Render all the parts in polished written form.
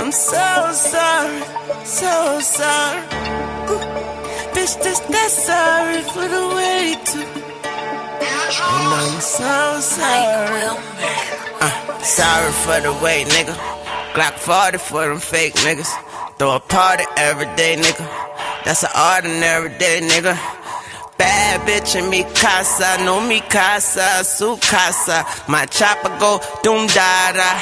I'm so sorry, so sorry. Ooh, bitch, just that sorry for the way to. And I'm so sorry. Sorry for the wait, nigga. Glock 40 for them fake niggas. Throw a party every day, nigga. That's an ordinary day, nigga. Bad bitch in mi casa, no mi casa, su casa. My chopper go doom da da.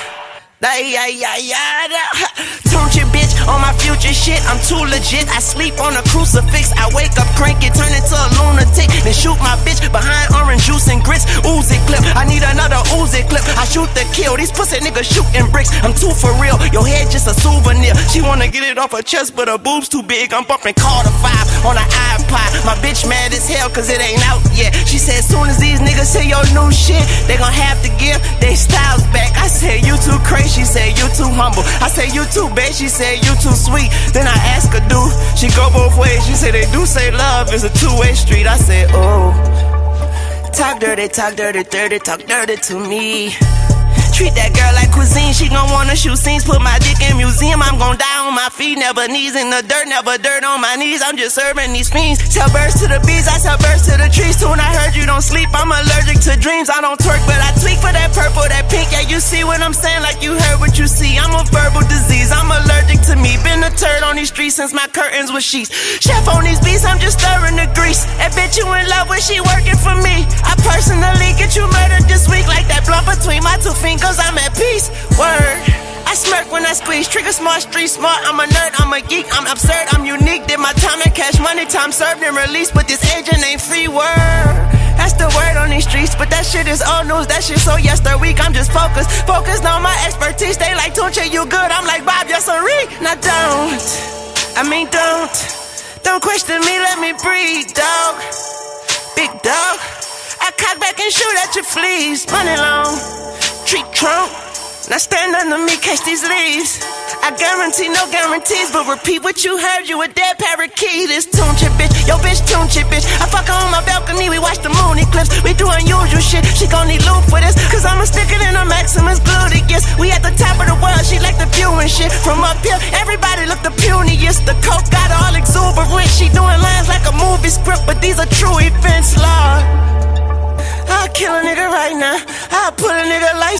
Tunch it, bitch, on my future shit, I'm too legit. I sleep on a crucifix, I wake up cranky, turn into a lunatic. Then shoot my bitch behind orange juice and grits. Uzi clip, I need another Uzi clip. I shoot the kill, these pussy niggas shooting bricks. I'm too for real, your head just a souvenir. She wanna get it off her chest, but her boobs too big. I'm bumping Carter 5 on an iPod. My bitch mad as hell cause it ain't out yet. She said soon as these niggas hear your new shit, they gon' have to give they styles back. I said you too crazy, she said you too humble. I said you too bad, she said you too sweet. Then I asked her do she go both ways. She said they do say love is a two-way street. I said oh, talk dirty, dirty, talk dirty to me. Treat that girl like cuisine, she gon' wanna shoot scenes. Put my dick in museum, I'm gon' die on my feet. Never knees in the dirt, never dirt on my knees. I'm just serving these fiends. Tell birds to the bees, I tell birds to the trees. Soon I heard you don't sleep, I'm allergic to dreams. I don't twerk, but I tweak for that purple, that pink. Yeah, you see what I'm saying, like you heard what you see. I'm a verbal disease, I'm allergic to me. Been a turd on these streets since my curtains were sheets. Chef on these beats, I'm just stirring the grease. That bitch you in love with, she working for me. I personally get you murdered this week. Like that blunt between my two fingers, I'm at peace. Word. I smirk when I squeeze. Trigger smart, street smart. I'm a nerd, I'm a geek, I'm absurd, I'm unique. Did my time and cash money, time served and released. But this agent ain't free. Word. That's the word on these streets, but that shit is old news. That shit so yesterday week. I'm just focused on my expertise. They like Tunche, you good. I'm like Bob, yes sirree. Now don't question me. Let me breathe, dog. Big dog. I cock back and shoot at your fleas. Money long. Treat trunk, now stand under me, catch these leaves. I guarantee no guarantees, but repeat what you heard, you a dead parakeet. This Tunche bitch, yo bitch Tunche bitch. I fuck her on my balcony, we watch the moon eclipse. We do unusual shit, she gon' need loot for this. Cause I'ma stick it in her Maximus gluteus. We at the top of the world, she like the view and shit. From up here, everybody look the puniest. The coke got her all exuberant. She doing lines like a movie script, but these are true events, Lord. I'll kill a nigga right now. I'll put a nigga like